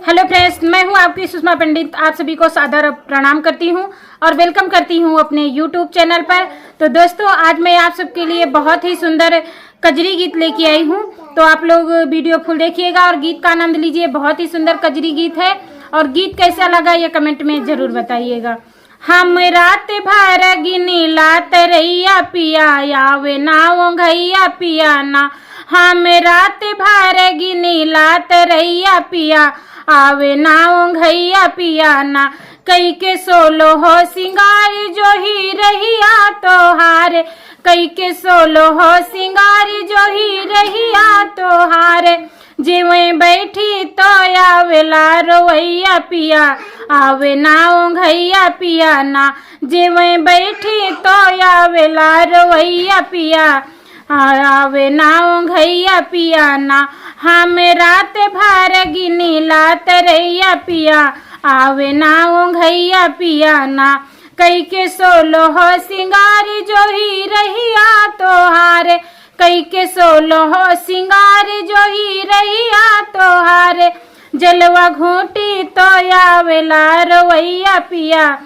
Hello friends, मैं हूं आपकी सुषमा पंडित। आप सभी को सादर प्रणाम करती हूं और वेलकम करती हूं अपने यूट्यूब चैनल पर। तो दोस्तों, आज मैं आप सबके लिए बहुत ही सुंदर कजरी गीत लेके आई हूं। तो आप लोग वीडियो फुल देखिएगा और गीत का आनंद लीजिए। बहुत ही सुंदर कजरी गीत है और गीत कैसा लगा ये कमेंट में जरूर बताइएगा। हम रात भर गिनी लात रैया पिया आवे ना ओंघैया पिया ना। हम रात भर गिनी लात रैया पिया आवे ना ओंघैया पिया ना। कई के सोलो हो सिंगार जो ही रहिया तोहार। कई के सोलो हो सिंगार जो ही रहिया तोहार। जेवे बैठी तो आवेला रोवैया पिया आवे ना ओंघैया पिया ना। जेवे बैठी तो आवेला रोवैया पिया आवे ना ओंघैया पिया ना। हम रात भर गिनी लात रैया पिया आवे ना ओंघैया पिया ना। कई के सोलो हो सिंगार जो ही रहिया तोहार। कई के सोलो हो सिंगार जो ही रहिया तोहार। जलवा घूटी तो आवेला रोवैया पिया।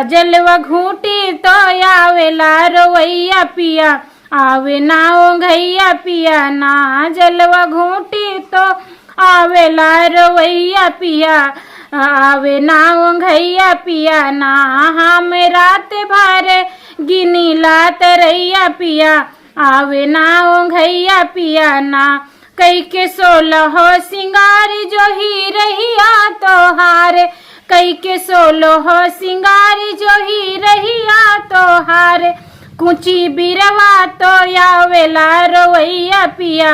जलवा घूटी तो आवेला रोवैया पिया आवे ना ओंघैया पिया ना। जलवा घूटी तो आवेला रोवैया पिया आवे ना ओंघैया पिया ना। हम रात भर गिनी लात रैया पिया आवे ना ओंघैया पिया ना। कई के सोलह हो सिंगार जो ही रहिया तोहार। कई के सोलह हो सिंगार जो ही रहिया तोहार। कुची बिरवा तो आवेला रोवैया पिया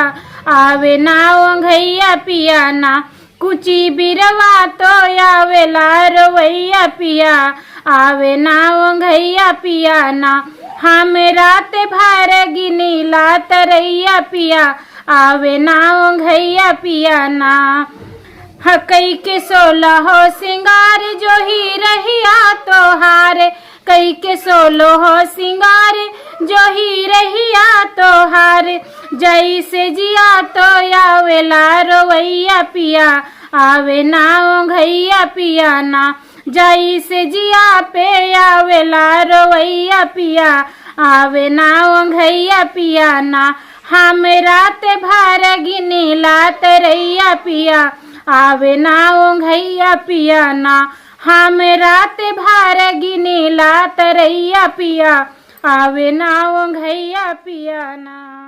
आवे ना ओंघैया पिया ना। कुची बिरवा तो आवेला रोवैया पिया आवे ना ओंघैया पिया ना। हम रात भर गिनी लात रैया पिया आवे ना ओंघैया पिया ना। कई के सोलह हो सिंगार जो ही रहिया तोहार। कई के सोलो हो सिंगार जो ही रहिया तोहार। जैसे जिया तो आवेला रोवैया पिया आवे ना ओंघैया पिया ना। जैसे जिया पे आवेला रोवैया पिया आवे ना ओंघैया पिया ना। हम रात भर गिनी लात रैया पिया आवे ना ओंघैया पिया ना। हम रात भर गिनी लात रैया पिया आवे ना ओंघैया पिया ना।